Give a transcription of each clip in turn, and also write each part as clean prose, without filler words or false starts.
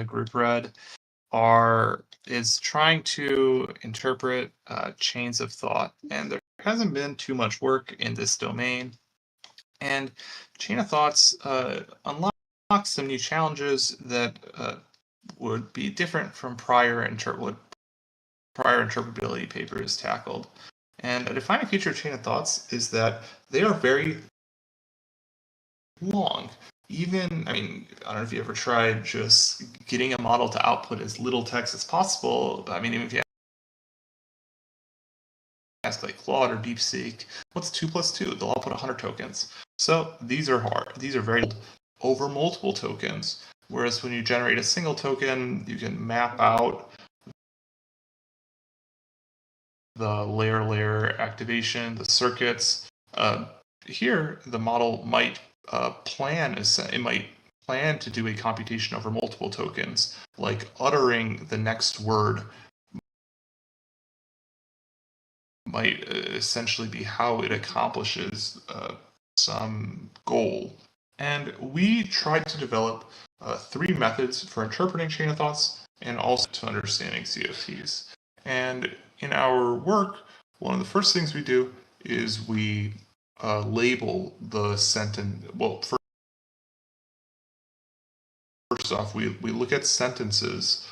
group read is trying to interpret chains of thought, and there hasn't been too much work in this domain. And chain of thoughts unlock some new challenges that would be different from prior interpretability papers tackled. And a defining feature of chain of thoughts is that they are very long. Even, I don't know if you ever tried just getting a model to output as little text as possible. Even if you ask like Claude or DeepSeek, what's 2 plus 2? They'll output 100 tokens. So these are hard. These are very over multiple tokens. Whereas when you generate a single token, you can map out the layer activation, the circuits. Here, the model might plan to do a computation over multiple tokens, like uttering the next word might essentially be how it accomplishes some goal. And we tried to develop 3 methods for interpreting chain of thoughts and also to understanding CFTs. And in our work, one of the first things we do is we label the sentence. Well, first off, we look at sentences.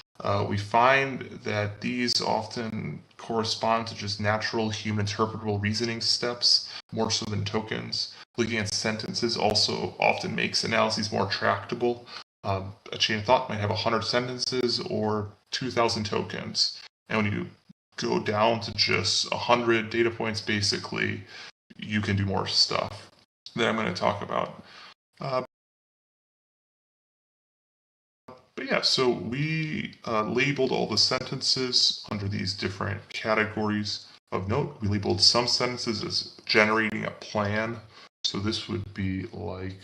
We find that these often correspond to just natural human interpretable reasoning steps, more so than tokens. Looking at sentences also often makes analyses more tractable. A chain of thought might have 100 sentences or 2,000 tokens. And when you go down to just 100 data points, basically, you can do more stuff that I'm going to talk about. But yeah, so we labeled all the sentences under these different categories of note. We labeled some sentences as generating a plan. So this would be like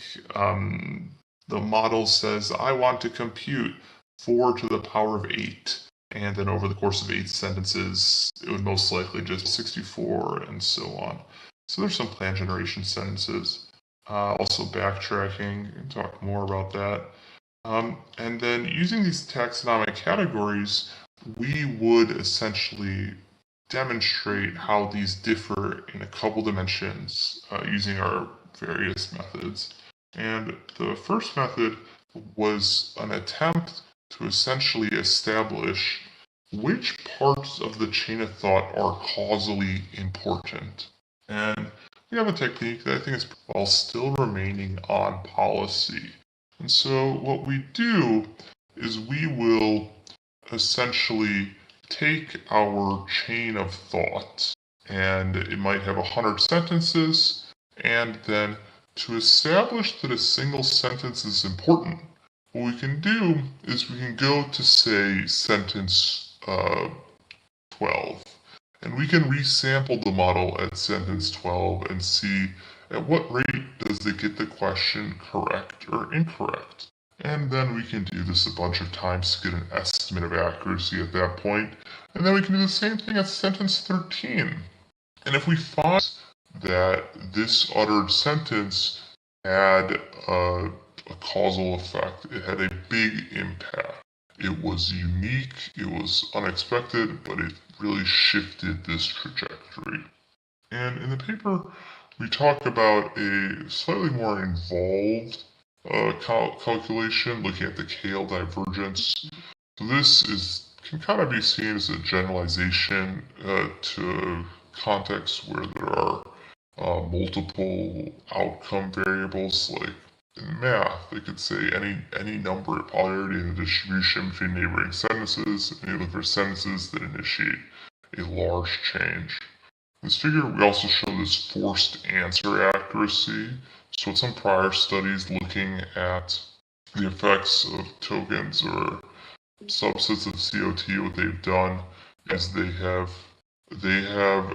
the model says, I want to compute 4 to the power of 8. And then over the course of 8 sentences, it would most likely just 64 and so on. So there's some plan generation sentences. Also backtracking, and talk more about that. And then using these taxonomic categories, we would essentially demonstrate how these differ in a couple dimensions using our various methods. And the first method was an attempt to essentially establish which parts of the chain of thought are causally important. And we have a technique that I think is while still remaining on policy. And so what we do is we will essentially take our chain of thought, and it might have 100 sentences, and then to establish that a single sentence is important, what we can do is we can go to, say, sentence 12, and we can resample the model at sentence 12 and see at what rate does it get the question correct or incorrect. And then we can do this a bunch of times to get an estimate of accuracy at that point. And then we can do the same thing at sentence 13. And if we find that this uttered sentence had a causal effect, it had a big impact, it was unique, it was unexpected, but it really shifted this trajectory. And in the paper, we talk about a slightly more involved calculation, looking at the KL divergence. So this can kind of be seen as a generalization to contexts where there are multiple outcome variables. Like in math, they could say any number of polarity in the distribution between neighboring sentences, and you look for sentences that initiate a large change. In this figure, we also show this forced answer accuracy. So in some prior studies looking at the effects of tokens or subsets of COT, what they've done is they have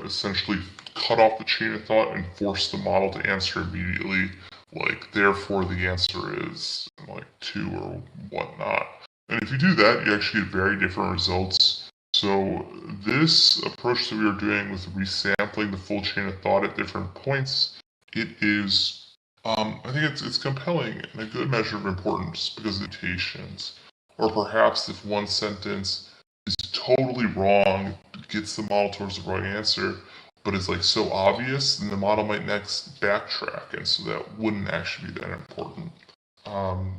essentially cut off the chain of thought and forced the model to answer immediately, like therefore the answer is like 2 or whatnot. And if you do that, you actually get very different results. So this approach that we are doing with resampling the full chain of thought at different points, it is, I think it's compelling and a good measure of importance because of the limitations. Or perhaps if one sentence is totally wrong, gets the model towards the right answer, but is like so obvious, then the model might next backtrack, and so that wouldn't actually be that important.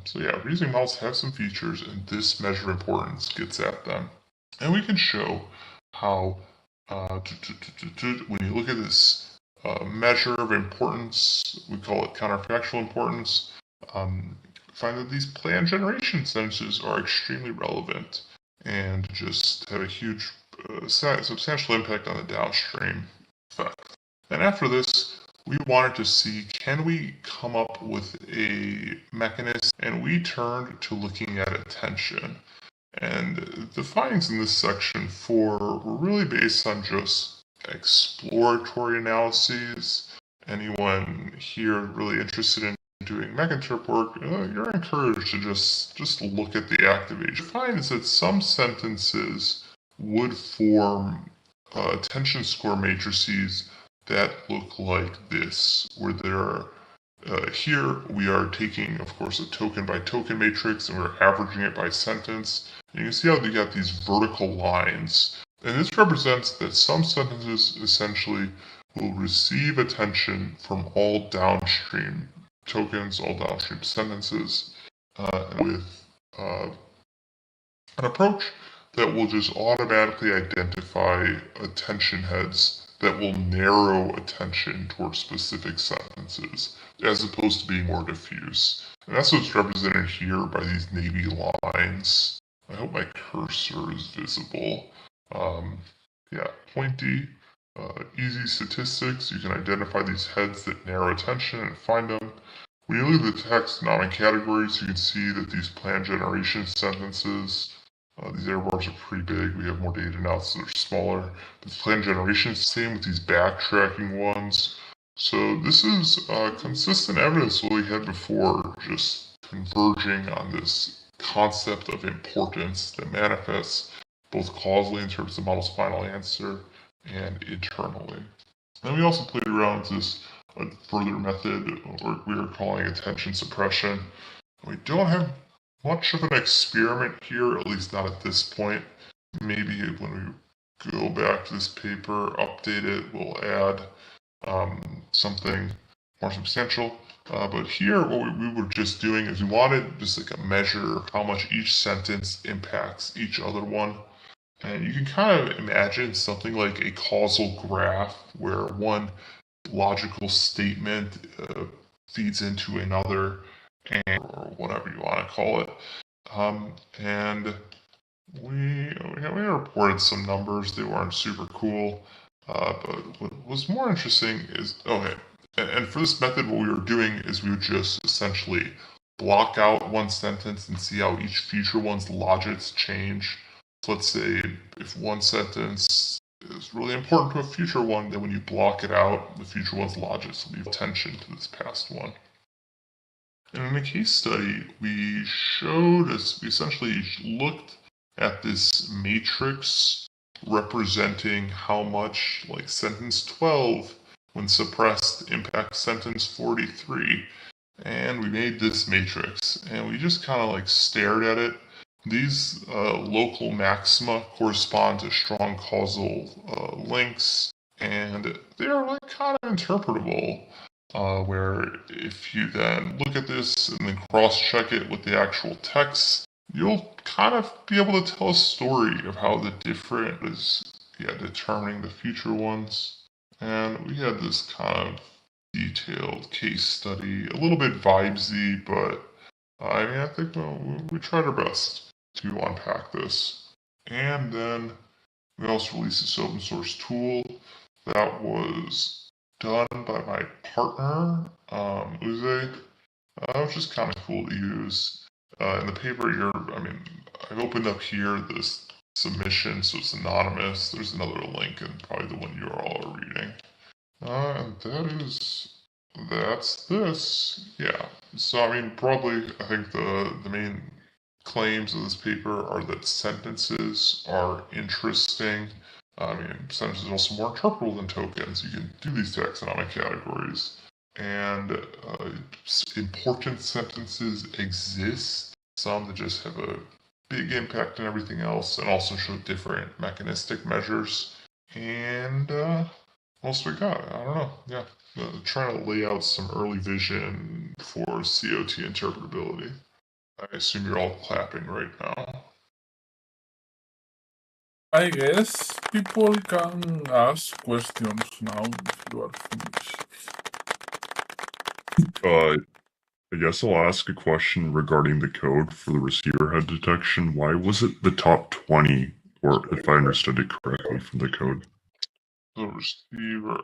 So yeah, reasoning models have some features, and this measure of importance gets at them. And we can show how, when you look at this measure of importance, we call it counterfactual importance, find that these plan generation sentences are extremely relevant and just have a huge, substantial impact on the downstream effect. And after this, we wanted to see, can we come up with a mechanism? And we turned to looking at attention. And the findings in this section 4 were really based on just exploratory analyses. Anyone here really interested in doing Mech Interp work, you're encouraged to just look at the activation. The find is that some sentences would form attention score matrices that look like this, where there are here we are taking, of course, a token by token matrix, and we're averaging it by sentence. And you can see how they got these vertical lines. And this represents that some sentences essentially will receive attention from all downstream tokens, all downstream sentences, with an approach that will just automatically identify attention heads that will narrow attention towards specific sentences, as opposed to being more diffuse. And that's what's represented here by these navy lines. I hope my cursor is visible. Yeah, pointy, easy statistics. You can identify these heads that narrow attention and find them. When you look at the taxonomic categories, you can see that these plan generation sentences, these error bars are pretty big. We have more data now, so they're smaller. This plan generation, same with these backtracking ones. So this is consistent evidence what we had before, just converging on this concept of importance that manifests both causally in terms of the model's final answer and internally. And we also played around with this further method, or we are calling attention suppression. We don't have much of an experiment here, at least not at this point. Maybe when we go back to this paper, update it, we'll add something more substantial. But here, what we were just doing is we wanted just like a measure of how much each sentence impacts each other one. And you can kind of imagine something like a causal graph where one logical statement feeds into another, or whatever you want to call it. And we reported some numbers. They weren't super cool. But what was more interesting is, okay, and for this method, what we were doing is we would just essentially block out one sentence and see how each future one's logics change. So let's say if one sentence is really important to a future one, then when you block it out, the future one's logics will leave attention to this past one. And in a case study, we essentially looked at this matrix representing how much, like, sentence 12, when suppressed, impacts sentence 43. And we made this matrix, and we just kind of like stared at it. These local maxima correspond to strong causal links, and they're like kind of interpretable. Where if you then look at this and then cross-check it with the actual text, you'll kind of be able to tell a story of how the different is determining the future ones. And we had this kind of detailed case study, a little bit vibesy, but I think we tried our best to unpack this. And then we also released this open source tool that was done by my partner, Uzay, which is kind of cool to use. In the paper here, I've opened up here this submission, so it's anonymous. There's another link and probably the one you all are reading. And that's this. Yeah. So, broadly, I think the main claims of this paper are that sentences are interesting. Sentences are also more interpretable than tokens. You can do these taxonomic categories. And important sentences exist. Some that just have a big impact on everything else, and also showed different mechanistic measures. And what else we got? I don't know. Yeah, trying to lay out some early vision for COT interpretability. I assume you're all clapping right now. I guess people can ask questions now if you are finished. I guess I'll ask a question regarding the code for the receiver head detection. Why was it the top 20, or if I understood it correctly from the code? The receiver.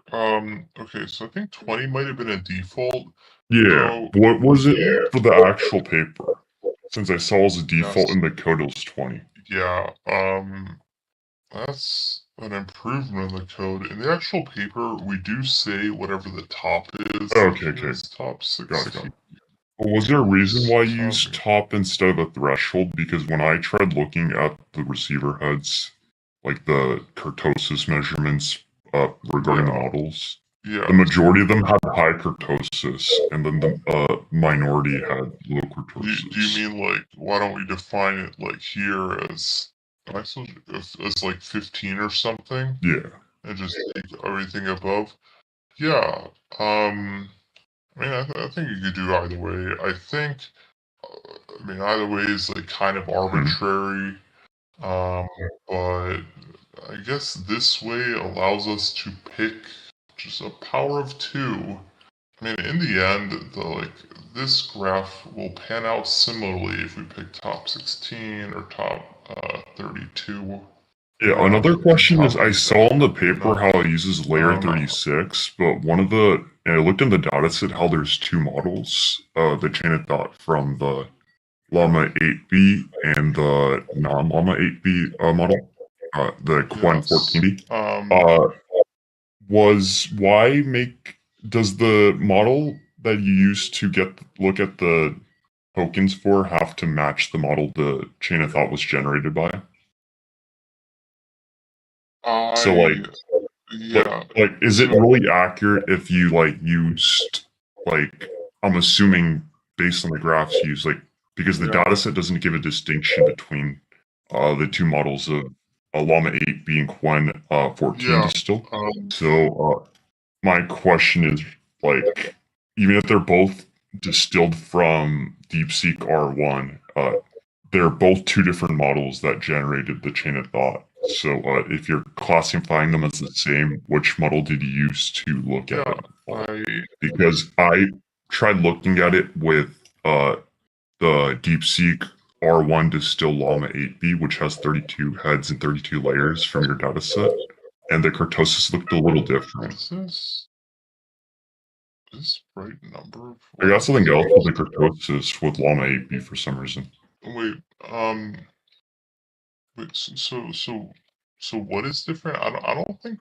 Okay, so I think 20 might have been a default. Yeah. What was it for the actual paper? Since I saw as a default in the code it was 20. Yeah. That's an improvement in the code. In the actual paper, we do say whatever the top is. Okay. Top 16. Got it. Well, was there a reason why you used top instead of a threshold? Because when I tried looking at the receiver heads, like the kurtosis measurements regarding the models, the majority of them had high kurtosis, and then the minority had low kurtosis. Do you mean like, why don't we define it like here as like 15 or something? Yeah. And just take everything above? Yeah. I mean, I think you could do either way. I think, either way is like kind of arbitrary. But I guess this way allows us to pick just a power of 2. I mean, in the end, this graph will pan out similarly if we pick top 16 or top 32. Yeah, another question is, I saw in the paper how it uses layer 36, but I looked in the dataset how there's 2 models, the chain of thought from the Llama 8B and the non-Llama 8B model, the Quen 14B. Does the model that you use to look at the tokens for have to match the model the chain of thought was generated by? Is it really accurate if you used I'm assuming based on the graphs used because the dataset doesn't give a distinction between the 2 models of Llama 8B and Quen 14 distill. So my question is even if they're both distilled from DeepSeek R1, they're both 2 different models that generated the chain of thought. So if you're classifying them as the same, which model did you use to look at it? Because I tried looking at it with the DeepSeek R1 distill Llama 8B, which has 32 heads and 32 layers from your dataset, and the kurtosis looked a little different. Is this right number? I got something else with the kurtosis with Llama 8B for some reason. Wait, so what is different? I don't think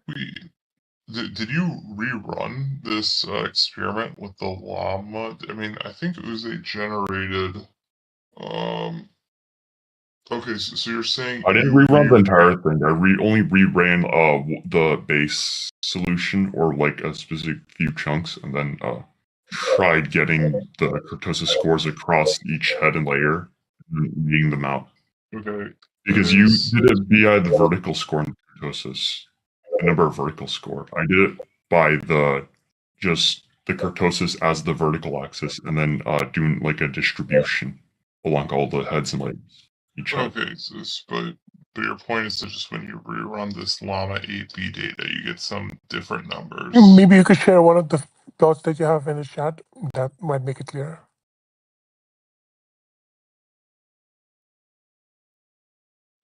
did you rerun this experiment with the llama? I mean, I think Uzay generated, okay, so you're saying I didn't rerun the entire thing. I only reran the base solution or a specific few chunks, and then tried getting the kurtosis scores across each head and layer and reading them out. Okay. Because you did it via the vertical score in kurtosis, the number of vertical score. I did it by just the kurtosis as the vertical axis, and then doing a distribution along all the heads and layers. Okay, but your point is that just when you rerun this Llama 8B data, you get some different numbers. Maybe you could share one of the plots that you have in the chat. That might make it clearer.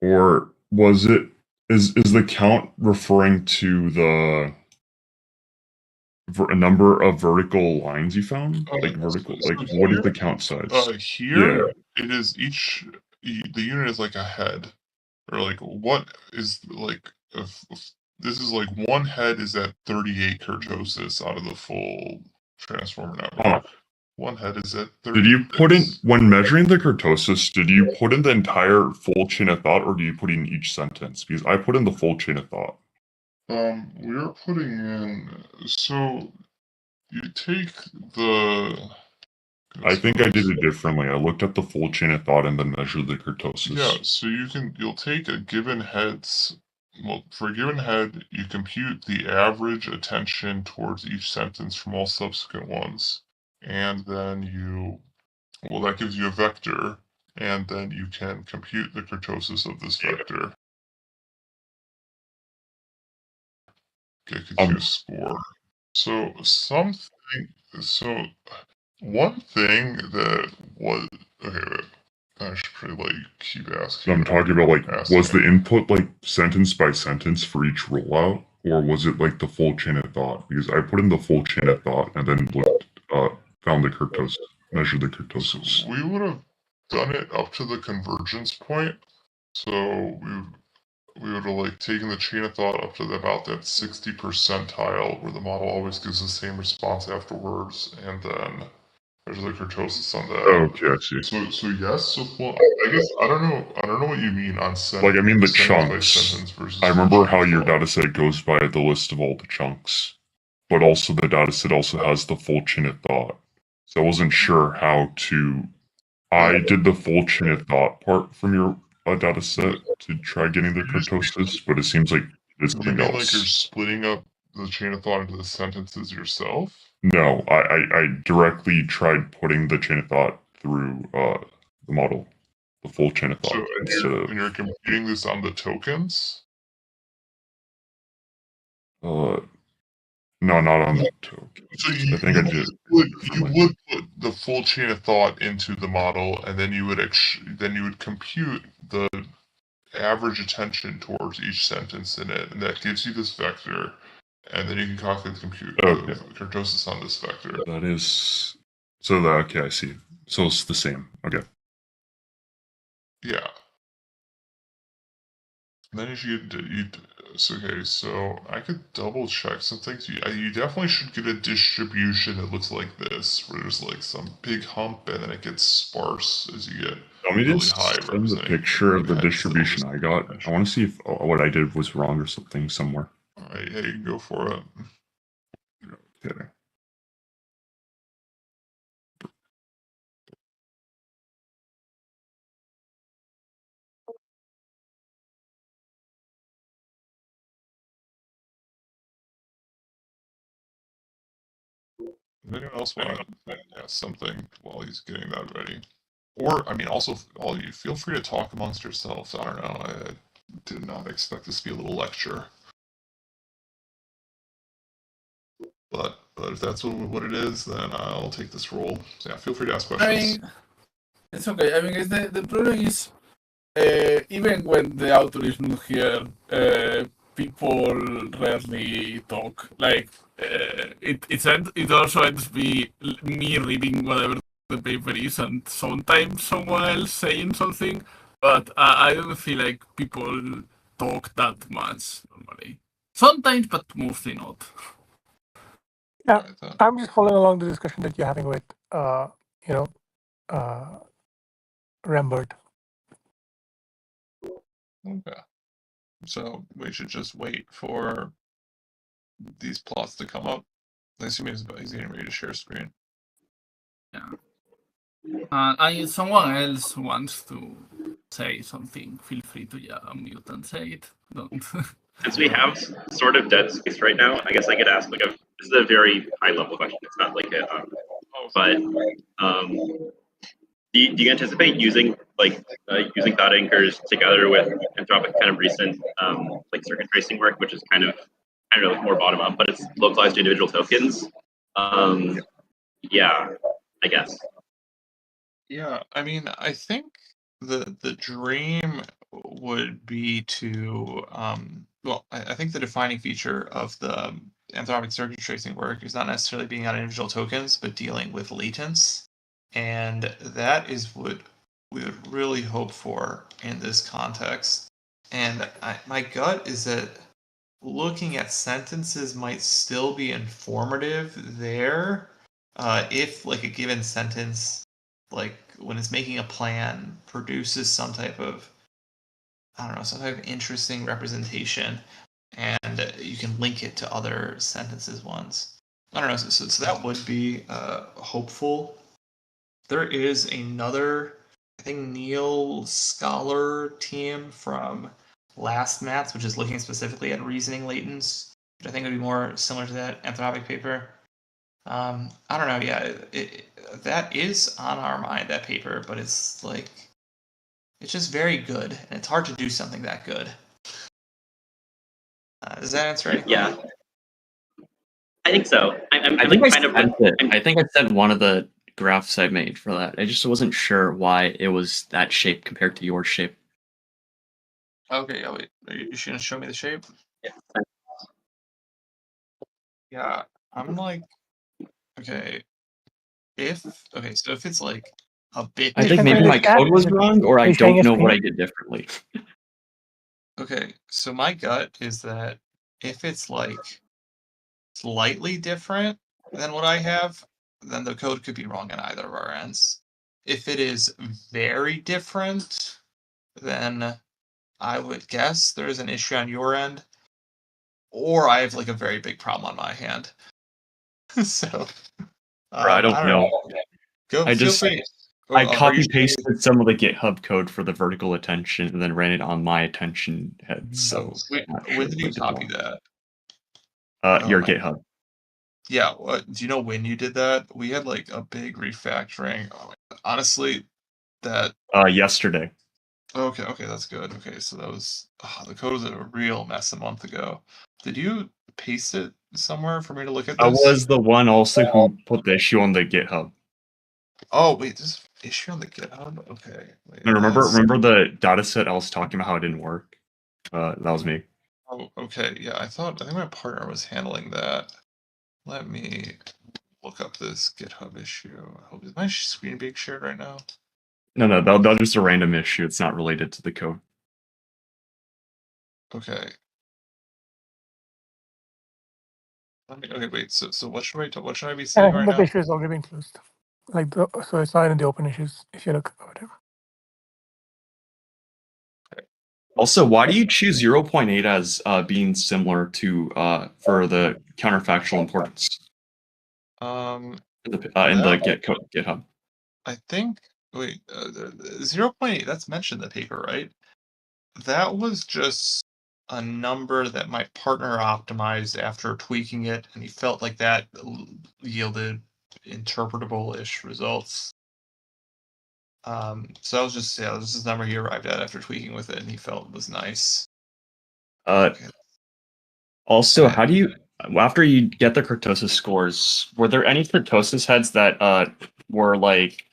Or is the count referring to the a number of vertical lines you found? What is the count size? Here, it is the unit is like a head. Or what is this is one head is at 38 kurtosis out of the full transformer network. One head is at 30. Did you put in, when measuring the kurtosis, did you put in the entire full chain of thought, or do you put in each sentence? Because I put in the full chain of thought. We're putting in, so you take the I think I did it differently. I looked at the full chain of thought and then measured the kurtosis. Yeah, so you'll take a given head's, well, for a given head, you compute the average attention towards each sentence from all subsequent ones. And then that gives you a vector, and then you can compute the kurtosis of this vector. It gives you a score. So one thing that was, okay, I should probably keep asking. I'm talking about was the input sentence by sentence for each rollout, or was it the full chain of thought? Because I put in the full chain of thought and then found the kurtosis, measured the kurtosis. So we would have done it up to the convergence point. So we would have taken the chain of thought up to about that 60 percentile where the model always gives the same response afterwards, and then measure the kurtosis on that. Okay, I see. So yes. So well, I guess I don't know what you mean on I mean the chunks. I remember how your dataset goes by the list of all the chunks, but also the dataset also has the full chain of thought. So I wasn't sure how to. I did the full chain of thought part from your dataset to try getting the kurtosis, but it seems like it's something else. You're splitting up the chain of thought into the sentences yourself? No, I directly tried putting the chain of thought through the model, the full chain of thought. So, and you're computing this on the tokens? No, not on the tokens. So I think I did. You would put the full chain of thought into the model, and then you would compute the average attention towards each sentence in it, and that gives you this vector, and then you can calculate the kurtosis on this vector. That is okay. I see. So it's the same. Okay. Yeah. And then so I could double check some things. You definitely should get a distribution that looks like this, where there's some big hump and then it gets sparse as you get really high. Send the picture of the distribution I got. I want to see if what I did was wrong or something somewhere. Alright, yeah, you can go for it. Okay. Does anyone else want to ask something while he's getting that ready? Or, I mean, also, all you feel free to talk amongst yourselves. I don't know. I did not expect this to be a little lecture. But if that's what it is, then I'll take this role. So yeah, feel free to ask questions. I mean, it's okay. I mean, the problem is, even when the author is not here, people rarely talk. It also ends be me reading whatever the paper is, and sometimes someone else saying something. But I don't feel like people talk that much normally. Sometimes, but mostly not. Yeah, I'm just following along the discussion that you're having with, Rembert. Okay. So we should just wait for these plots to come up. I assume he's getting ready to share screen. Yeah. If someone else wants to say something, feel free to unmute and say it. Don't. Since we have sort of dead space right now, I guess I could ask this is a very high level question. It's not do you anticipate using using thought anchors together with Anthropic kind of recent circuit tracing work, which is kind of, I don't know, more bottom up, but it's localized to individual tokens? Yeah, I guess. Yeah, I mean, I think the dream would be to I think the defining feature of the Anthropic circuit tracing work is not necessarily being on individual tokens, but dealing with latents. And that is what we would really hope for in this context. And my gut is that looking at sentences might still be informative there, if a given sentence, when it's making a plan, produces some type of interesting representation, and you can link it to other sentences once. I don't know. So that would be hopeful. there is another, I think, Neel Scholar team from Last Maths, which is looking specifically at reasoning latents, which I think would be more similar to that Anthropic paper. I don't know. Yeah, that is on our mind, that paper, but it's like, it's just very good, and it's hard to do something that good. Does that answer any Yeah, question? I think so. I think I sent one of the graphs I made for that. I just wasn't sure why it was that shape compared to your shape. Okay, yeah, wait. Are you just gonna show me the shape? Yeah. Yeah, I'm like, okay, so if it's like a bit I think Send maybe me the my chat. code was wrong, or I you sharing don't your know what I screen? did differently. okay, so my gut is that if it's like slightly different than what I have, then the code could be wrong on either of our ends. If it is very different, then I would guess there's an issue on your end, or I have like a very big problem on my hand. So I don't know. Go. I Feel just- free. I Are you copy sure? pasted some of the GitHub code for the vertical attention and then ran it on my attention head. So When did you copy that? Your my- GitHub. Yeah. Do you know when you did that? We had like a big refactoring. Honestly, that. Yesterday. Okay, that's good. Okay, so that was the code was a real mess a month ago. Did you paste it somewhere for me to look at this? I was the one also who put the issue on the GitHub. Oh wait, this issue on the GitHub. Okay. Wait, And remember the dataset I was talking about how it didn't work? That was me. Oh, okay. Yeah, I think my partner was handling that. Let me look up this GitHub issue. Is my screen being shared right now? No, that was just a random issue. It's not related to the code. Okay. Okay, wait. So what should I be I seeing think right the now? issue has already been closed. So it's not in the open issues if you look about it. Also, why do you choose 0.8 as being similar to for the counterfactual importance Um, in the GitHub? I think. Wait, 0.8. That's mentioned in the paper, right? That was just a number that my partner optimized after tweaking it, and he felt like that yielded interpretable-ish results. So that was just this is the number he arrived at after tweaking with it, and he felt was nice. Also, how do you, after you get the kurtosis scores, were there any kurtosis heads that were like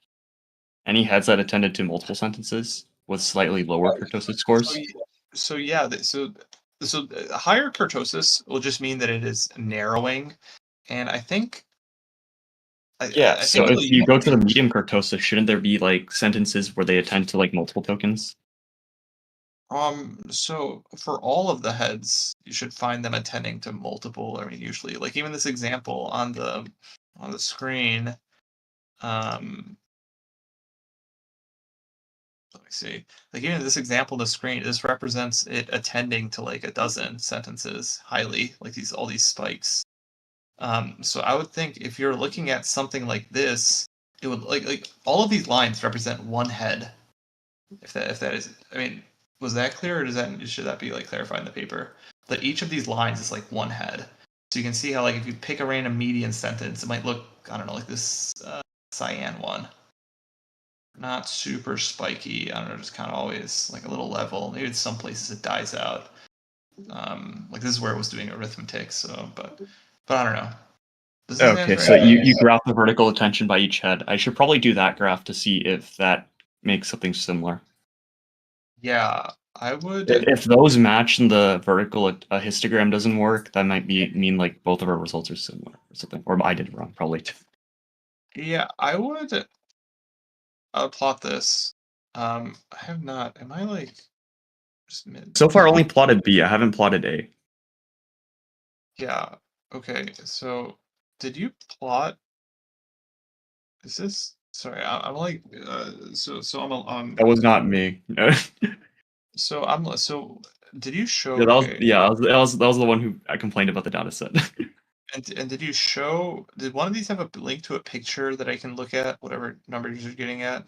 any heads that attended to multiple sentences with slightly lower kurtosis scores? So higher kurtosis will just mean that it is narrowing, and I think. So if you go to the medium kurtosis, shouldn't there be like sentences where they attend to like multiple tokens? So for all of the heads, you should find them attending to multiple. I mean, usually, like even this example on the screen. Let me see. Like even this example on the screen, this represents it attending to like a dozen sentences highly, like all these spikes. So I would think if you're looking at something like this, it would like all of these lines represent one head. If that is, I mean, was that clear, or should that be like clarified in the paper? That each of these lines is like one head. So you can see how like if you pick a random median sentence, it might look, I don't know, like this cyan one. Not super spiky. I don't know, just kind of always like a little level. Maybe in some places it dies out. Like this is where it was doing arithmetic. So, but I don't know. Okay, so you graph the vertical attention by each head. I should probably do that graph to see if that makes something similar. Yeah, I would. If those match and the vertical histogram doesn't work, that might mean like both of our results are similar or something. Or I did it wrong, probably. Yeah, I would plot this. I have not. Am I like? So far, only plotted B. I haven't plotted A. Yeah. Okay. So, did you plot? Is this? Sorry, I'm like. So I'm on. That was not me. So I'm. So did you show? Yeah, that was the one who I complained about the data set. And did you show? Did one of these have a link to a picture that I can look at? Whatever numbers you're getting at.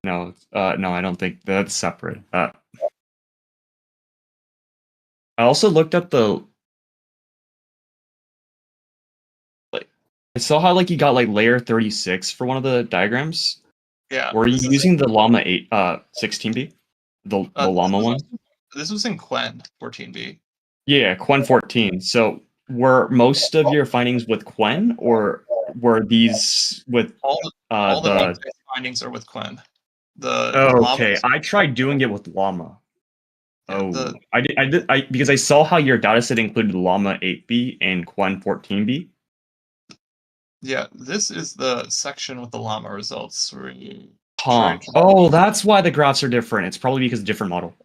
No, no, I don't think that's separate. I also looked at the like. I saw how like you got like layer 36 for one of the diagrams. Yeah. Were you using the Llama 16B, the Llama one? This was in Quen 14B. Yeah, Quen 14. So were most of your findings with Quen, or were these with All the the? context findings are with Quen. The Okay, Llama. I tried doing it with Llama. Yeah, Oh, I did because I saw how your dataset included Llama 8B and Quen 14B. Yeah, this is the section with the Llama results. Where you Huh. Oh, that's why the graphs are different. It's probably because of different model.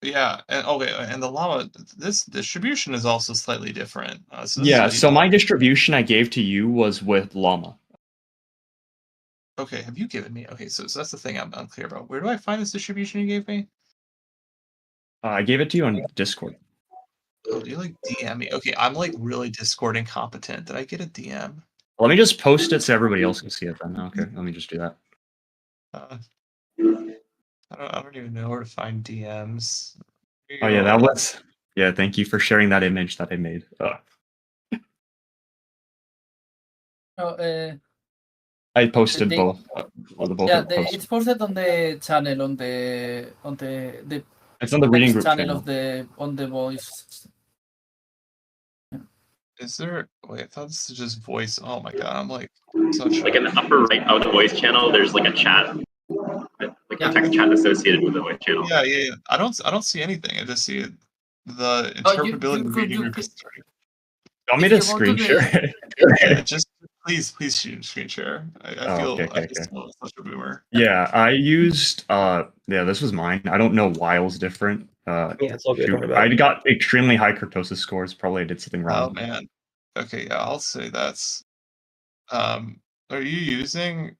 Yeah, and okay, and the Llama, this distribution is also slightly different. So Yeah, so my distribution I gave to you was with Llama. Okay, have you given me? Okay, so that's the thing I'm unclear about. Where do I find this distribution you gave me? I gave it to you on Discord. Oh, you like DM me? Okay, I'm like really Discord incompetent. Did I get a DM? Let me just post it so everybody else can see it then. Okay, let me just do that. I don't even know where to find DMs. Oh yeah, that was. Yeah, thank you for sharing that image that I made. I posted both. It's posted on the channel on the. It's on the reading group channel of on the voice. Is there? Wait, I thought this is just voice. Oh my god, I'm like such. Like in the upper right of the voice channel, there's like a chat, like a text chat associated with the voice channel. Yeah. I don't see anything. I just see the interpretability reading group. Want me to screen share? Just please screen share. I feel such a boomer. Yeah, I used this was mine. I don't know why it was different. It's all good. I got extremely high kurtosis scores. Probably I did something wrong. Oh man. Okay, yeah, I'll say that's are you using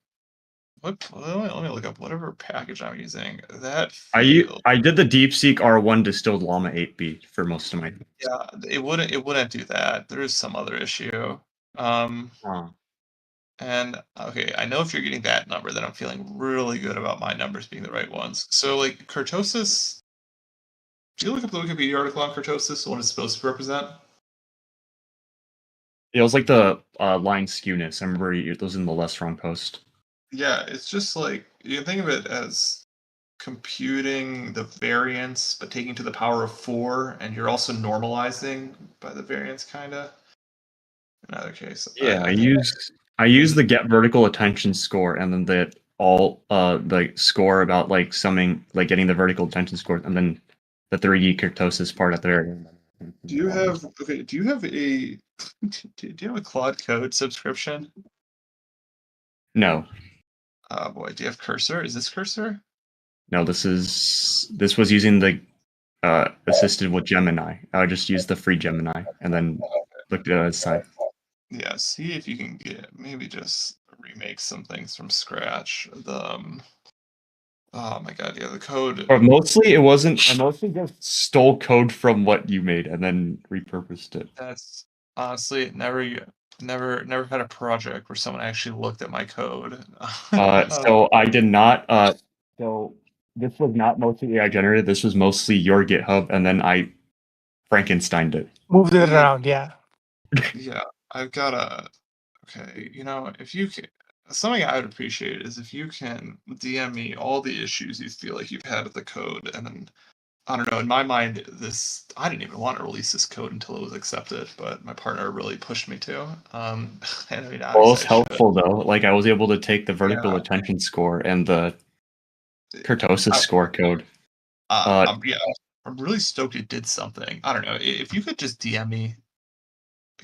let me look up whatever package I'm using. That I did the DeepSeek R1 distilled Llama 8B for most of my. Yeah, it wouldn't do that. There is some other issue. And okay, I know if you're getting that number, then I'm feeling really good about my numbers being the right ones. So like kurtosis, do you look up the Wikipedia article on kurtosis, what it's supposed to represent? It was like the line skewness. I remember those in the less wrong post. Yeah, it's just like you can think of it as computing the variance, but taking to the power of 4, and you're also normalizing by the variance, kind of. In either case, yeah, I use the get vertical attention score, and then the score about like summing, like getting the vertical attention score, and then the 3D kurtosis part at the very end. Do you have a Claude Code subscription? No. Oh boy, do you have Cursor? Is this Cursor? No, this was using the assisted with Gemini. I just used the free Gemini and then looked at the other side. Yeah, see if you can maybe just remake some things from scratch. Oh my god, yeah, the code. But mostly it wasn't. I mostly just stole code from what you made and then repurposed it. That's honestly never had a project where someone actually looked at my code. So I did not. So this was not mostly AI generated. This was mostly your GitHub, and then I Frankensteined it. Moved it around, yeah. Yeah, I've got okay, if you can, something I would appreciate is if you can DM me all the issues you feel like you've had with the code, and then I don't know, in my mind, I didn't even want to release this code until it was accepted, but my partner really pushed me to. And I mean, well, it's helpful though. Like I was able to take the vertical attention score and the kurtosis score code. I'm really stoked it did something. I don't know if you could just DM me.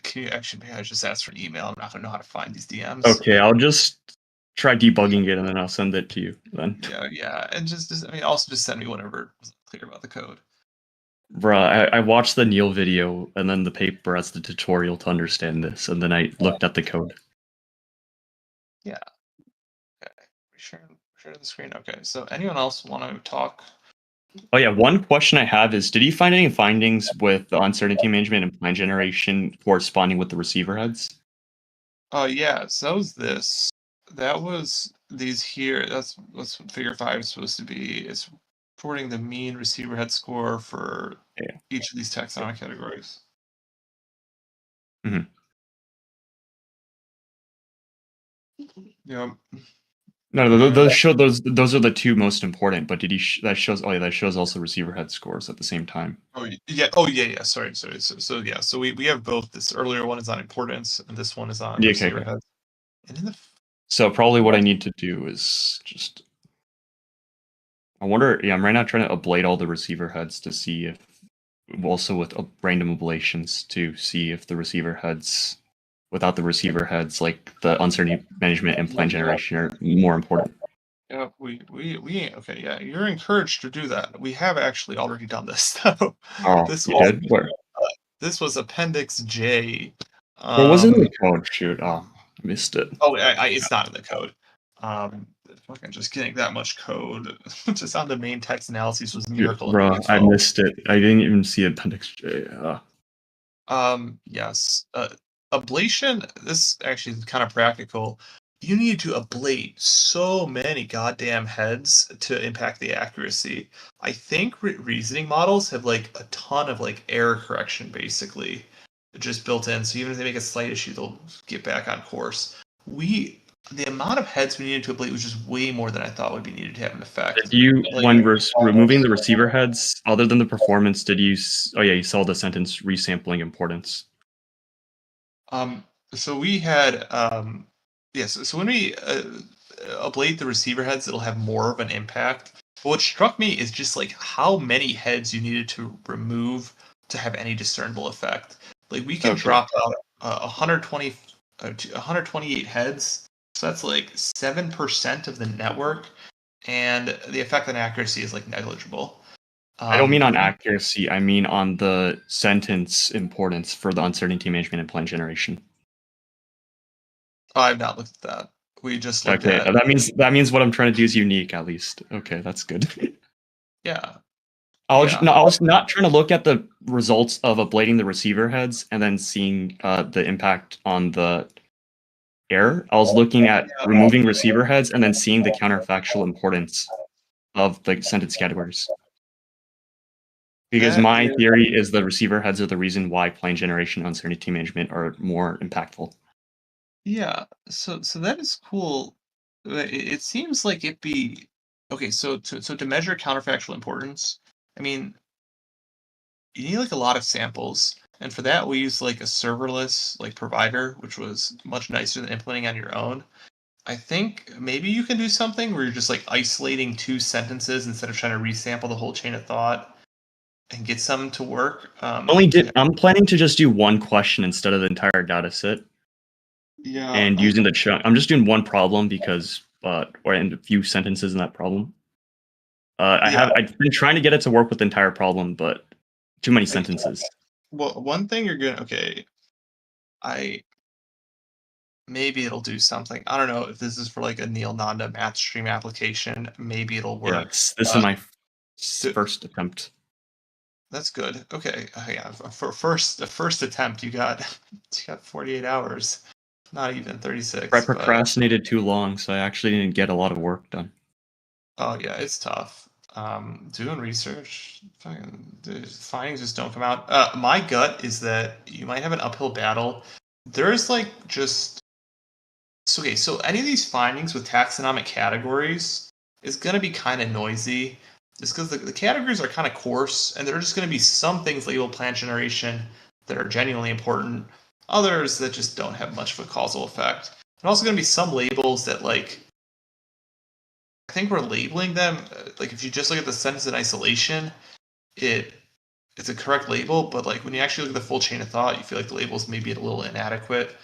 Can you actually? Maybe I just ask for an email. I'm not gonna know how to find these DMs. Okay, I'll just try debugging it and then I'll send it to you. Then. Yeah, and just also just send me whatever was clear about the code. Bruh, I watched the Neel video and then the paper as the tutorial to understand this, and then I looked at the code. Yeah. Okay. Share the screen. Okay. So anyone else want to talk Oh yeah, one question I have is, did you find any findings with the uncertainty management and plan generation corresponding with the receiver heads? Oh yeah, so that was this. That was these here. That's what figure 5 is supposed to be. It's reporting the mean receiver head score for Yeah. each of these taxonomic categories. Mhm. Yeah. No, those are the two most important. But did he that shows? Oh yeah, that shows also receiver head scores at the same time. Oh yeah. Oh yeah. Sorry. So yeah. So we have both. This earlier one is on importance, and this one is on Yeah, receiver okay. heads. And in the So probably what I need to do is just. I wonder. Yeah, I'm right now trying to ablate all the receiver heads to see if, also with random ablations to see if the receiver heads, without the receiver heads, like the uncertainty management and plan generation are more important. yeah, we okay. Yeah, you're encouraged to do that. We have actually already done this. So Oh, this you was did? Where? this was Appendix J. What was it in the code? Shoot. Oh, I missed it. Oh, it's not in the code. Fucking just getting that much code just on the main text analysis was a miracle. in Bro, I info. missed it. I didn't even see Appendix J. Yes. Ablation, this actually is kind of practical. You need to ablate so many goddamn heads to impact the accuracy. I think reasoning models have like a ton of like error correction basically just built in. So even if they make a slight issue, they'll get back on course. The amount of heads we needed to ablate was just way more than I thought would be needed to have an effect. Did you, when removing the receiver heads, other than the performance, did you? Oh yeah, you saw the sentence resampling importance. So we had yes. So when we ablate the receiver heads, it'll have more of an impact. But what struck me is just like how many heads you needed to remove to have any discernible effect. Like we can drop out 128 heads, so that's like 7% of the network, and the effect on accuracy is like negligible. I don't mean on accuracy. I mean on the sentence importance for the uncertainty management and plan generation. I've not looked at that. We just looked Okay, at. that means what I'm trying to do is unique at least. Okay, that's good. Yeah. I was not trying to look at the results of ablating the receiver heads and then seeing the impact on the error. I was looking at removing receiver heads and then seeing the counterfactual importance of the sentence categories. Because my theory is the receiver heads are the reason why plan generation and uncertainty management are more impactful. Yeah, so that is cool. It seems like it'd be okay. So to measure counterfactual importance, I mean, you need like a lot of samples, and for that we use like a serverless like provider, which was much nicer than implementing on your own. I think maybe you can do something where you're just like isolating 2 sentences instead of trying to resample the whole chain of thought and get some to work. I'm planning to just do one question instead of the entire data set. Yeah. And using the chunk, I'm just doing one problem because, or a few sentences in that problem. I've been trying to get it to work with the entire problem, but too many sentences. Well, one thing you're gonna maybe it'll do something. I don't know if this is for like a Neel Nanda math stream application. Maybe it'll work. Yeah, this is my first attempt. That's good. Okay, yeah. For first attempt, you got 48 hours. Not even 36. I procrastinated too long, so I actually didn't get a lot of work done. Oh yeah, it's tough. Doing research, the findings just don't come out. My gut is that you might have an uphill battle. There's like just okay. So any of these findings with taxonomic categories is going to be kind of noisy, just because the categories are kind of coarse, and there are just going to be some things labeled plan generation that are genuinely important. Others that just don't have much of a causal effect. And also going to be some labels that like. I think we're labeling them like if you just look at the sentence in isolation, it's a correct label, but like when you actually look at the full chain of thought, you feel like the labels may be a little inadequate.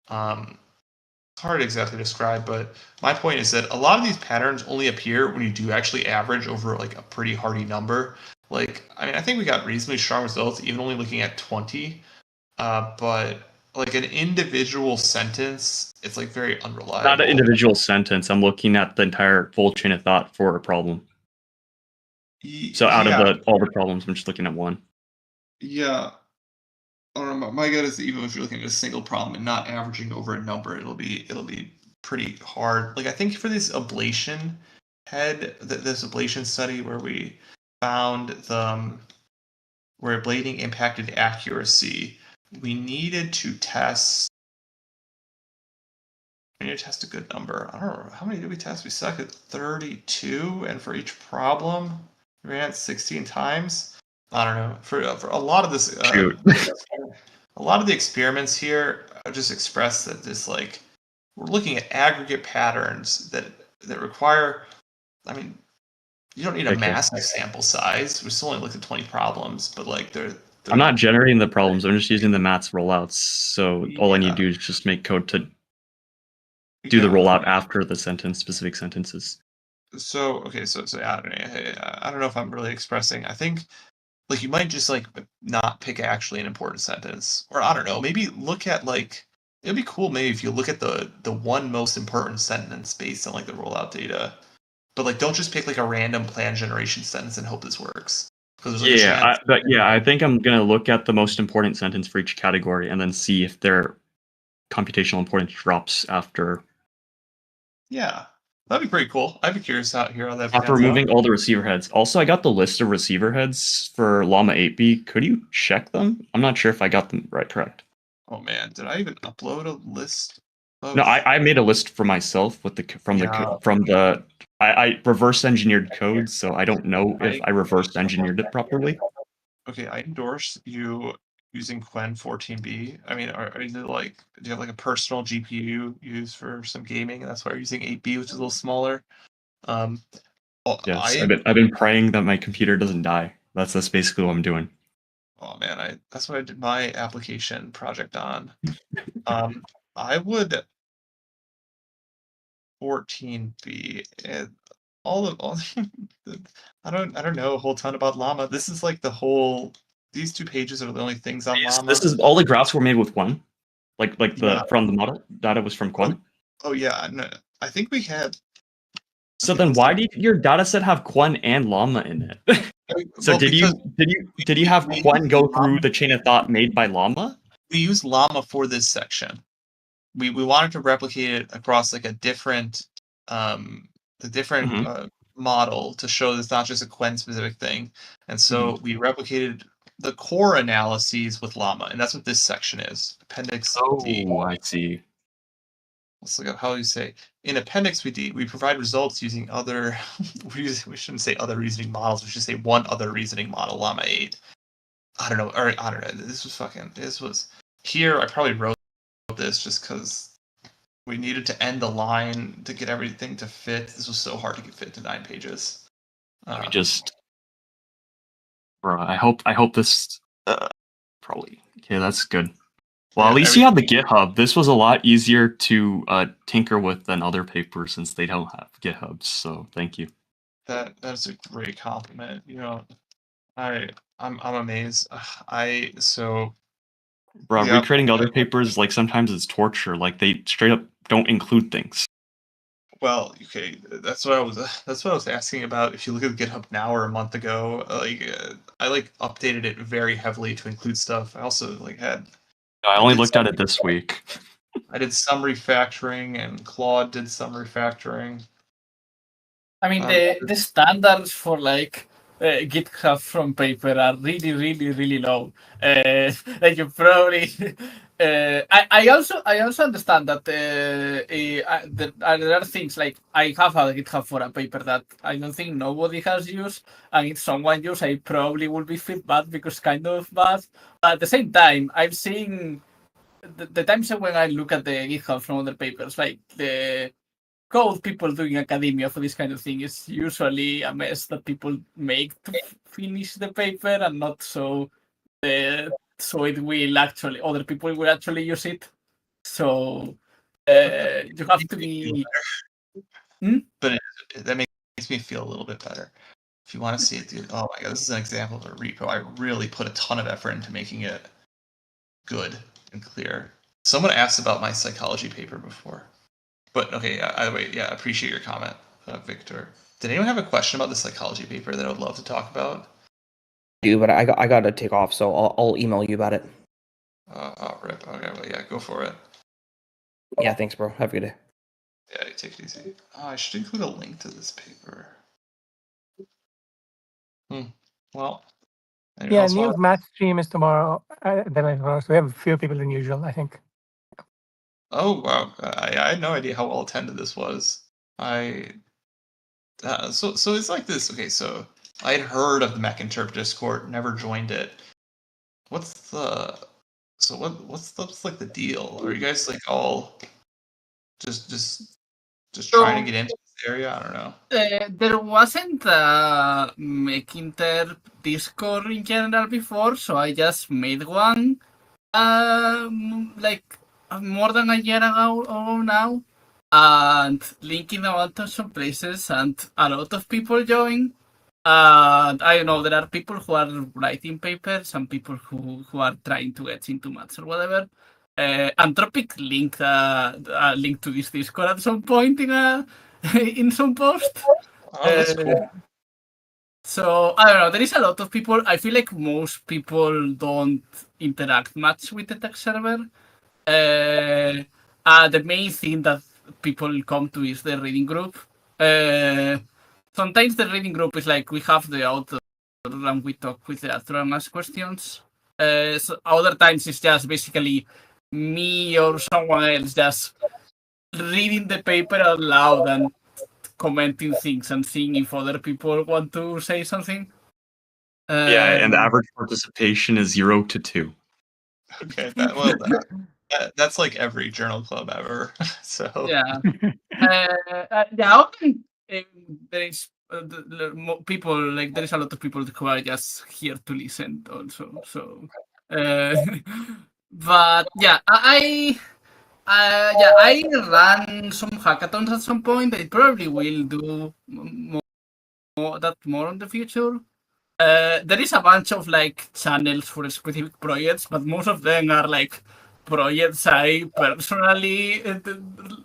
It's hard to exactly describe, but my point is that a lot of these patterns only appear when you do actually average over like a pretty hardy number. Like, I mean, I think we got reasonably strong results even only looking at 20, but like an individual sentence, it's like very unreliable. Not an individual sentence. I'm looking at the entire full chain of thought for a problem. So out yeah, of all the problems, I'm just looking at one. yeah. I don't know. My gut is that even if you're looking at a single problem and not averaging over a number, it'll be pretty hard. Like I think for this ablation this ablation study where we found where ablating impacted accuracy, we needed to test. We need to test a good number. I don't know how many did we test. We suck at 32, and for each problem, we ran it 16 times. I don't know. For a lot of this, a lot of the experiments here just express that this like we're looking at aggregate patterns that require. I mean, you don't need a massive sample size. We still only looked at 20 problems, but like they're I'm not generating the problems. I'm just using the maths rollouts. So all I need to do is just make code to do the rollout after the specific sentences. So okay, so I don't know if I'm really expressing. I think like you might just like not pick actually an important sentence, or I don't know, maybe look at like it'd be cool maybe if you look at the one most important sentence based on like the rollout data, but like don't just pick like a random plan generation sentence and hope this works. I think I'm gonna look at the most important sentence for each category and then see if their computational importance drops after. Yeah, that'd be pretty cool. I'd be curious out here how that. After removing all the receiver heads. Also, I got the list of receiver heads for Llama 8B. Could you check them? I'm not sure if I got them correct. Oh man, did I even upload a list? No, I made a list for myself with I reverse engineered code, so I don't know if I reverse engineered it properly. Okay, I endorse you using Quen 14B. I mean, are you like, do you have like a personal GPU you use for some gaming? And that's why you're using 8B, which is a little smaller. Yes, I've been praying that my computer doesn't die. That's basically what I'm doing. Oh man, that's what I did my application project on. I would 14B and all I don't know a whole ton about Llama. This is like these 2 pages are the only things on Llama. This is all the graphs were made with Quen, from the model data was from Quen. Oh yeah, no, I think we had. So then, why did your data set have Quen and Llama in it? So did you have Quen go through the chain of thought made by Llama? We used Llama for this section. We wanted to replicate it across like a different model to show that it's not just a Quen specific thing. And so we replicated the core analyses with Llama, and that's what this section is. Appendix D. Oh, I see. Let's look at how you say in Appendix D. We provide results using other. we shouldn't say other reasoning models. We should say one other reasoning model, Llama 8. I don't know. Or I don't know. This was here. I probably wrote this just because we needed to end the line to get everything to fit. This was so hard to get fit to 9 pages. Let me just. Bro, I hope this. Probably. Okay, that's good. Well, at least you have the GitHub. This was a lot easier to tinker with than other papers since they don't have GitHubs. So thank you. That's a great compliment. You know, I'm amazed. Bro, recreating other papers, like sometimes it's torture. Like they straight up don't include things. Well, okay, that's what I was asking about. If you look at GitHub now or a month ago, I updated it very heavily to include stuff. I also had. I only looked at it this week. I did some refactoring, and Claude did some refactoring. I mean, the standards for GitHub from paper are really, really, really low. You probably. I also understand that there are things like I have a GitHub for a paper that I don't think nobody has used, and if someone used, I probably will be feedback because kind of bad. But at the same time, I've seen the times when I look at the GitHub from other papers, like the code people doing academia for this kind of thing is usually a mess that people make to finish the paper and not so it will actually other people will actually use it. So you have to be. But that makes me feel a little bit better. If you want to see it, dude, oh my god, this is an example of a repo. I really put a ton of effort into making it good and clear. Someone asked about my psychology paper before. But okay, either way, yeah, appreciate your comment, Victor. Did anyone have a question about the psychology paper that I would love to talk about? I do, but I got to take off, so I'll email you about it. Oh, rip. Okay, well, yeah, go for it. Yeah, thanks, bro. Have a good day. Yeah, you take it easy. Oh, I should include a link to this paper. Well, anyone Yeah, else Neil's want- match stream is tomorrow. Then I so we have fewer people than usual, I think. Oh, wow. I had no idea how well attended this was. So it's like this. Okay, so I had heard of the Mech Interp Discord, never joined it. What's like the deal? Are you guys like all just trying to get into this area? I don't know. There wasn't a Mech Interp Discord in general before, so I just made one like more than a year ago now, and linking out to some places, and a lot of people join. And I don't know, there are people who are writing papers and people who are trying to get into maths or whatever. Anthropic linked a link to this Discord at some point in some post. Oh, that's cool. So I don't know. There is a lot of people. I feel like most people don't interact much with the tech server. The main thing that people come to is the reading group. Sometimes the reading group is like we have the author and we talk with the author and ask questions. So other times it's just basically me or someone else just reading the paper out loud and commenting things and seeing if other people want to say something. Yeah, and the average participation is 0 to 2. Okay, that's like every journal club ever. So Yeah. Often there is people like there is a lot of people who are just here to listen also. So, but yeah, I ran some hackathons at some point. I probably will do more in the future. There is a bunch of like channels for specific projects, but most of them are like projects I personally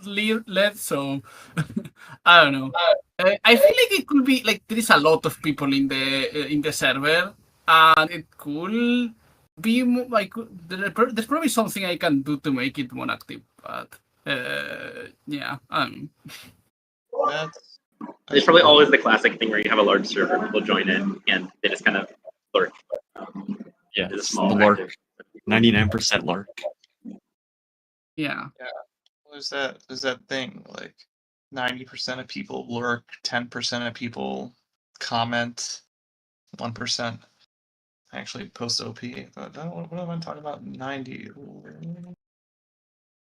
led. So I don't know. I feel like it could be like there is a lot of people in the server, and it could be like there's probably something I can do to make it more active. But yeah, It's probably always the classic thing where you have a large server, people join in, and they just kind of lurk. Yeah, It's a it's small the lurk. active. 99% lurk. yeah. there's that thing like 90% of people lurk, 10% of people comment, 1% actually post OP. But what am I talking about? 90.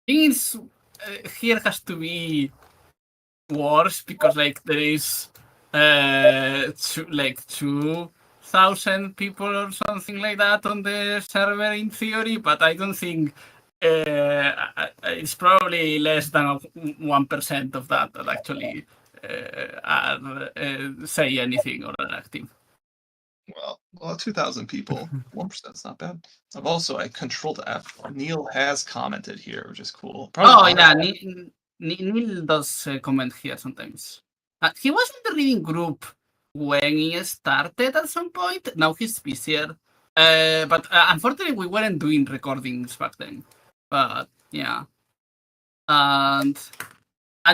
Things here has to be worse because like there is 2,000 people or something like that on the server in theory, but I don't think it's probably less than 1% of that actually say anything or are active. Well, 2,000 people, 1% is not bad. I controlled F. Neil has commented here, which is cool. Yeah, Neel does comment here sometimes. He was in the reading group when he started at some point. Now he's busier. But unfortunately, we weren't doing recordings back then. But yeah, and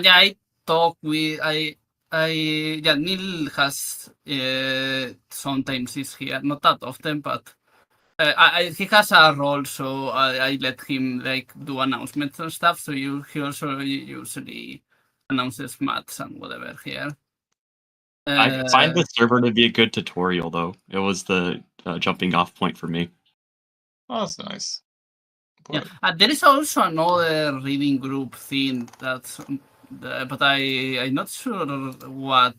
yeah, I talk with Neel has sometimes is here, not that often, but he has a role, so I let him like do announcements and stuff. So he also usually announces maths and whatever here. I find the server to be a good tutorial, though. It was the jumping off point for me. Oh, that's nice. Yeah, there is also another reading group thing that's, but I'm not sure what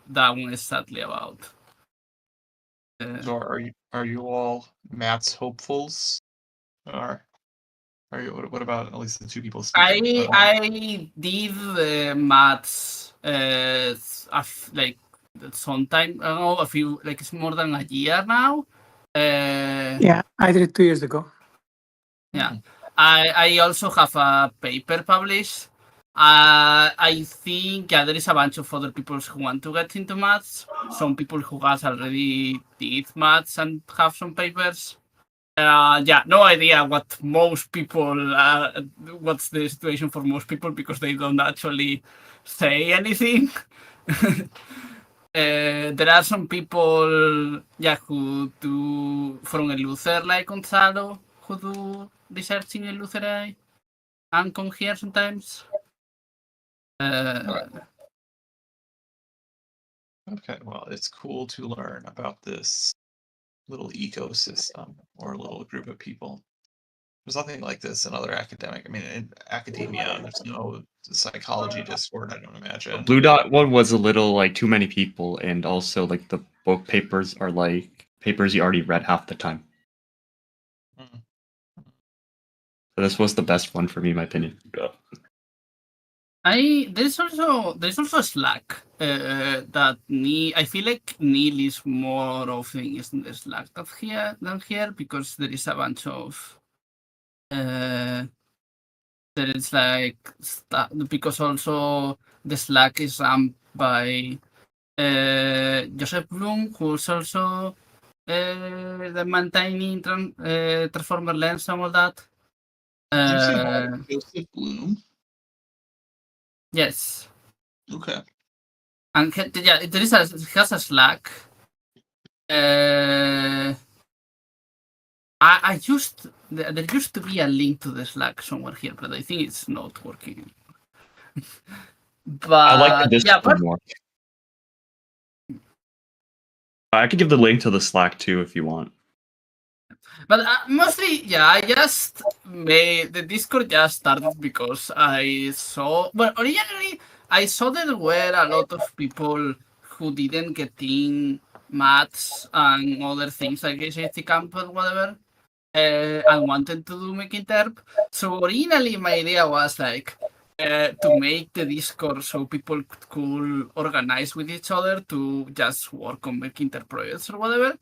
that one is exactly about. So are you all maths hopefuls, or are you? What about at least the two people speaking? I did maths like sometime ago, a few like it's more than a year now. Yeah, I did it 2 years ago. Yeah, I also have a paper published, I think there is a bunch of other people who want to get into maths. Some people who has already did maths and have some papers. No idea what most people, what's the situation for most people because they don't actually say anything. There are some people, who do from Luther, like Gonzalo, who do research in Luther and come here sometimes. Okay, well, it's cool to learn about this little ecosystem or little group of people. There's nothing like this in other academic. I mean, in academia, there's no psychology Discord. I don't imagine. Blue Dot one was a little like too many people, and also like the book papers are like papers you already read half the time. Mm. So this was the best one for me, in my opinion. There's also Slack that I feel like Neel is more often in the Slack than here because there is a bunch of there is like stuff because also the Slack is run by Joseph Bloom, who's also the maintaining Transformer Lens and all that. Joseph Bloom. Yes. Okay. And it has a Slack. There used to be a link to the Slack somewhere here, but I think it's not working. But I like the Discord more. I could give the link to the Slack too if you want. But mostly, I just made the Discord just started because I saw. Well, originally I saw there were a lot of people who didn't get in maths and other things like HST camp or whatever, and wanted to do Mech Interp. So originally my idea was like to make the Discord so people could organize with each other to just work on Mech Interp projects or whatever.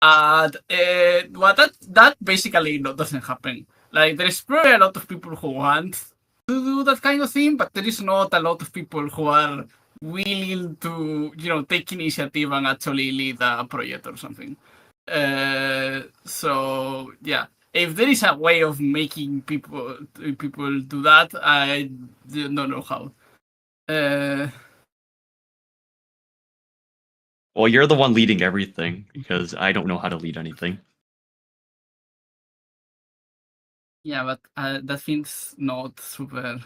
And that basically doesn't happen. Like there is probably a lot of people who want to do that kind of thing, but there is not a lot of people who are willing to, take initiative and actually lead a project or something. So yeah, if there is a way of making people do that, I don't know how. Well, you're the one leading everything because I don't know how to lead anything. Yeah, but that seems not super.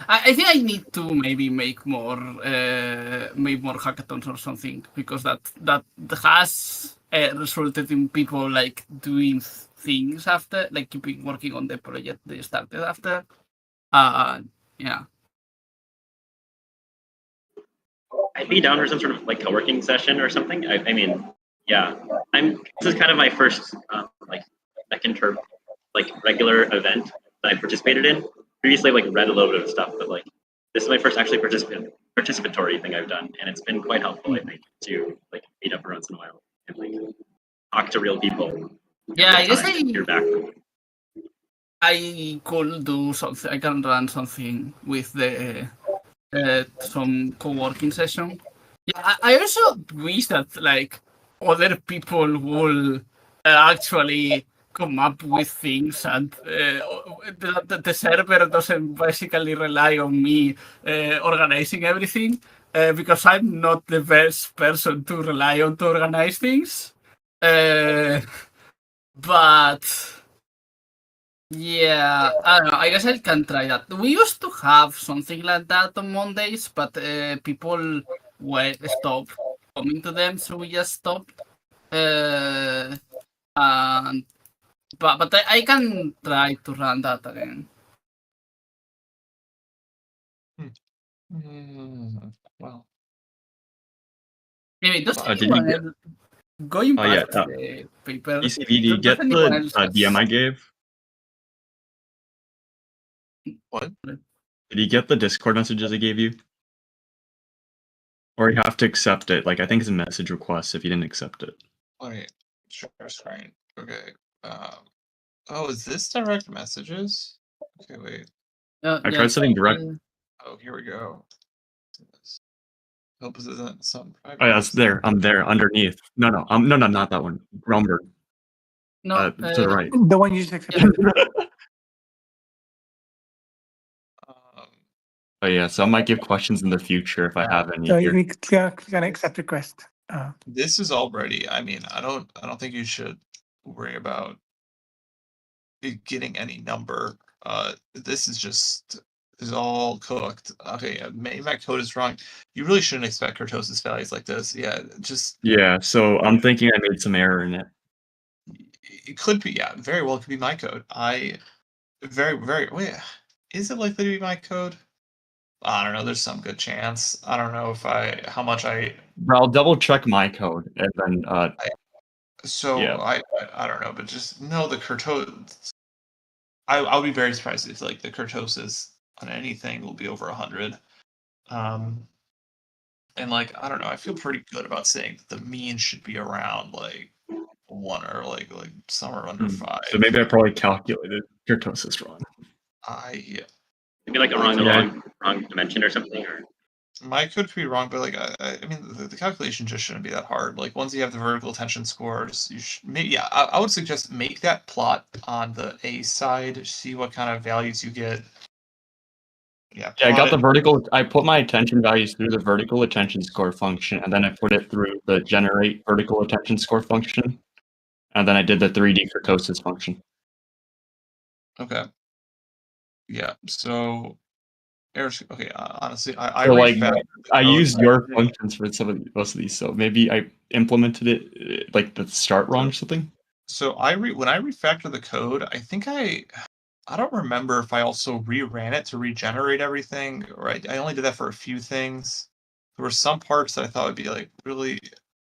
I think I need to maybe make more hackathons or something because that has resulted in people like doing things after, like keeping working on the project they started after. Yeah. I'd be down for some sort of like co-working session or something. I mean, yeah, this is kind of my first like Mech Interp like regular event that I participated in. Previously, like read a little bit of stuff, but like this is my first actually participatory thing I've done, and it's been quite helpful. I think to like meet up once in a while and like talk to real people. Yeah, I guess hear back. I could do something. I can run something with the some co-working session. Yeah, I also wish that like other people will actually come up with things and the server doesn't basically rely on me organizing everything because I'm not the best person to rely on to organize things. But yeah, I don't know. I guess I can try that. We used to have something like that on Mondays, but people stopped coming to them, so we just stopped. But I can try to run that again. Well, Anyway, does anyone else, going back to the paper? ECV, did you get the DM I gave? What? Did you get the Discord messages I gave you? Or you have to accept it. Like I think it's a message request if you didn't accept it. Let me share screen. Okay. Oh, is this direct messages? Okay, wait. I tried setting direct. Oh, here we go. Hope this isn't some private. Oh, yeah, it's there. I'm there underneath. No, not that one. Romberg. No, To the right. The one you just accepted. Oh yeah, so I might give questions in the future if I have any. So Here. you click on accept request. This is already. I mean, I don't think you should worry about it getting any number. This is all cooked. Okay, maybe my code is wrong. You really shouldn't expect kurtosis values like this. Yeah, just. Yeah, so I'm thinking I made some error in it. It could be, yeah, very well. It could be my code. Wait, is it likely to be my code? I don't know. There's some good chance. I don't know how much I. But I'll double check my code and then. Yeah. I don't know, but just know the kurtosis. I'll be very surprised if like the kurtosis on anything will be over 100. And like I don't know, I feel pretty good about saying that the mean should be around like 1 or like somewhere under 5. So maybe I probably calculated kurtosis wrong. Maybe like a wrong dimension or something, or my code could be wrong, but like I mean the calculation just shouldn't be that hard. Like once you have the vertical tension scores, you should I would suggest make that plot on the A side, see what kind of values you get. Yeah, I got the vertical. I put my attention values through the vertical attention score function, and then I put it through the generate vertical attention score function, and then I did the 3D kurtosis function. Okay. Yeah. So, okay. Honestly, I used your functions for most of these, so maybe I implemented it like the start wrong or something. So when I refactor the code, I think I don't remember if I also reran it to regenerate everything, or I only did that for a few things. There were some parts that I thought would be like really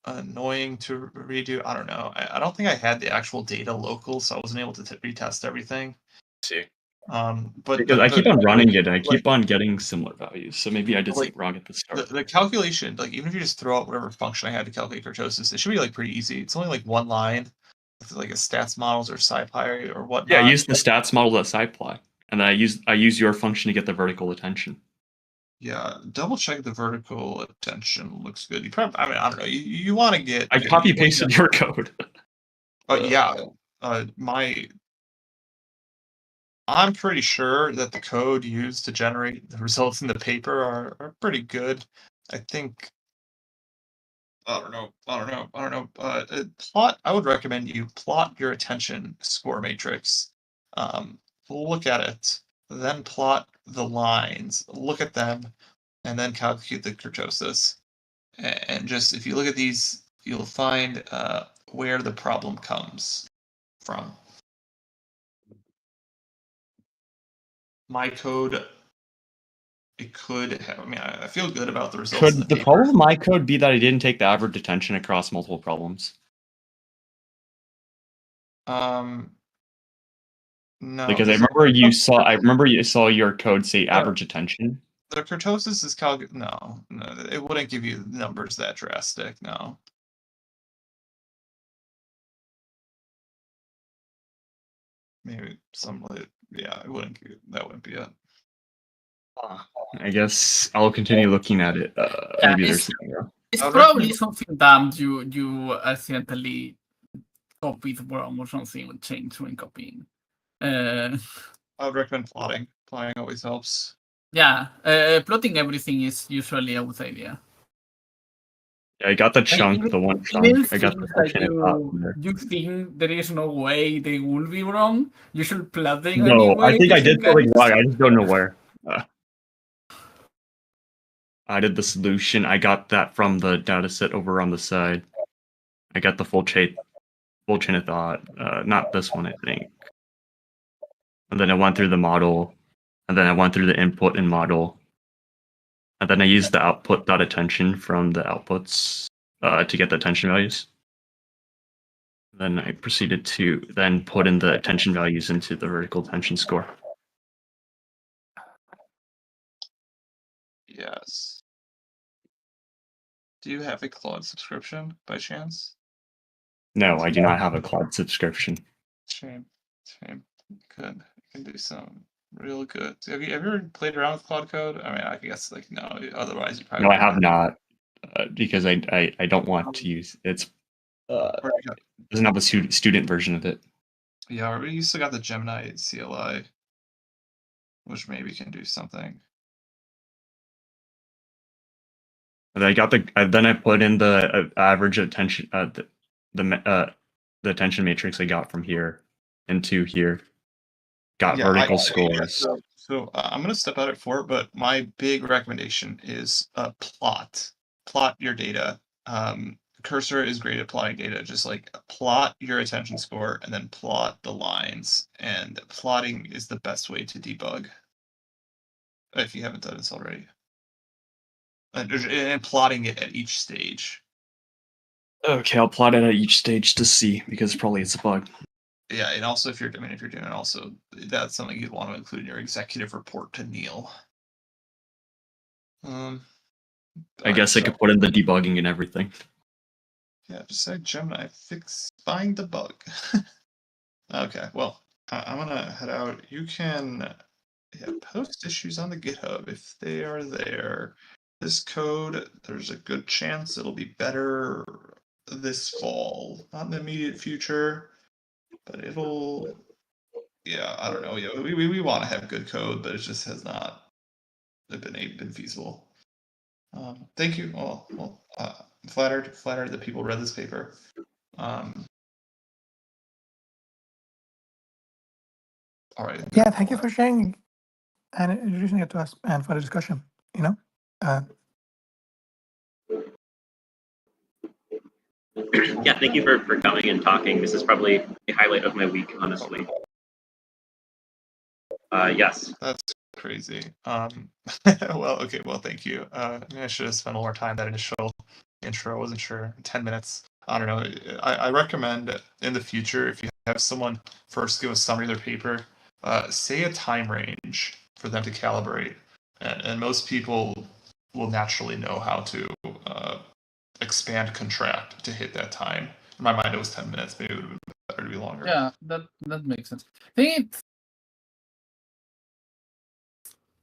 annoying to redo. I don't know. I don't think I had the actual data local, so I wasn't able to retest everything. See. But because I keep on running it, and I keep on getting similar values. So maybe I did something wrong at the start. The calculation, like even if you just throw out whatever function I had to calculate kurtosis, it should be like pretty easy. It's only like one line. Like a stats models or SciPy or whatnot. Yeah, I use the stats model at SciPy, and then I use your function to get the vertical attention. Yeah, double check the vertical attention looks good. You probably, I mean, I don't know. You want to get. I copy pasted your code. I'm pretty sure that the code used to generate the results in the paper are pretty good. I think. I don't know. Plot. I would recommend you plot your attention score matrix. Look at it, then plot the lines. Look at them, and then calculate the kurtosis. And just if you look at these, you'll find where the problem comes from. My code. It could have. I mean, I feel good about the results. Could the problem with my code be that I didn't take the average attention across multiple problems? No. Because I remember you saw your code say average attention. The kurtosis is no, it wouldn't give you numbers that drastic. No. Maybe it wouldn't. That wouldn't be it. I guess I'll continue looking at it. Maybe there's something wrong. It's probably something dumb you accidentally copied wrong or something would change when copying. I would recommend plotting. Plotting always helps. Yeah, plotting everything is usually a good idea. Yeah, I got the chunk, the one chunk. I got the that you think there is no way they will be wrong. You should plot them. No, I think I did something wrong. I just don't know where. I did the solution. I got that from the dataset over on the side. I got the full chain of thought. Not this one, I think. And then I went through the model, and then I went through the input and model, and then I used the output dot attention from the outputs to get the attention values. Then I proceeded to then put in the attention values into the vertical attention score. Yes. Do you have a Claude subscription by chance? No, I do not have a Claude subscription. Shame. Good. I can do some real good. Have you ever played around with Claude Code? I mean, I guess like no. Otherwise, you probably No, I wouldn't. have not, because I don't want to use it's. Or you got- Doesn't have a student version of it. Yeah, or you still got the Gemini CLI, which maybe can do something. But I got then I put in the average attention the attention matrix I got from here into here. Got vertical scores. So I'm gonna step out it for it, but my big recommendation is plot your data. Cursor is great at plotting data. Just like plot your attention score and then plot the lines. And plotting is the best way to debug. If you haven't done this already. And plotting it at each stage. Okay, I'll plot it at each stage to see, because probably it's a bug. Yeah, and also if you're doing it also, that's something you'd want to include in your executive report to Neel. I guess I could put in the debugging and everything. Yeah, just say Gemini, find the bug. Okay, well, I'm gonna head out. You can post issues on the GitHub if they are there. This code, there's a good chance it'll be better this fall. Not in the immediate future, but it'll. Yeah, I don't know. Yeah, we want to have good code, but it just has not been feasible. Thank you. Well, I'm flattered that people read this paper. All right. Yeah, thank you for sharing and introducing it to us and for the discussion. Yeah, thank you for coming and talking. This is probably the highlight of my week, honestly. Yes. That's crazy. Well, okay. Well, thank you. I should have spent a little more time. That initial intro, I wasn't sure. 10 minutes. I don't know. I recommend in the future, if you have someone first give a summary of their paper, say a time range for them to calibrate, and most people will naturally know how to expand contract to hit that time. In my mind, it was 10 minutes. Maybe it would have been better to be longer. Yeah, that makes sense.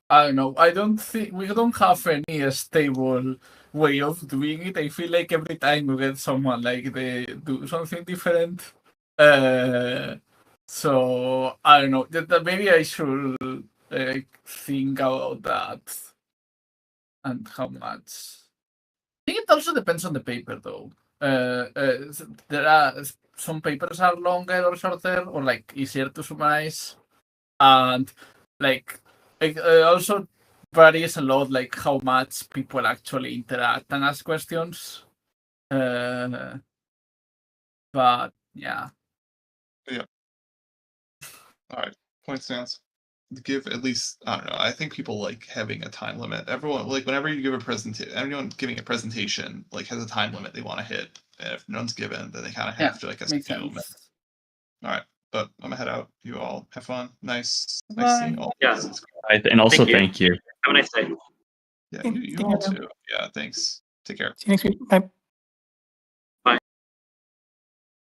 I don't know. I don't think we don't have any stable way of doing it. I feel like every time we get someone like they do something different. So I don't know. Maybe I should think about that and how much. I think it also depends on the paper, though. There are some papers are longer or shorter, or like easier to summarize, and like it also varies a lot, like how much people actually interact and ask questions. But yeah. Yeah. All right. Point stands. Give at least, I don't know. I think people like having a time limit. Everyone, like whenever you give a presentation, everyone giving a presentation like has a time limit they want to hit. And if none's given, then they kind of have to like assume. All right, but I'm gonna head out. You all have fun. Nice seeing all. Yeah. And also thank you. Have a nice day. Yeah, you all too. Yeah, thanks. Take care. See you next week. Bye.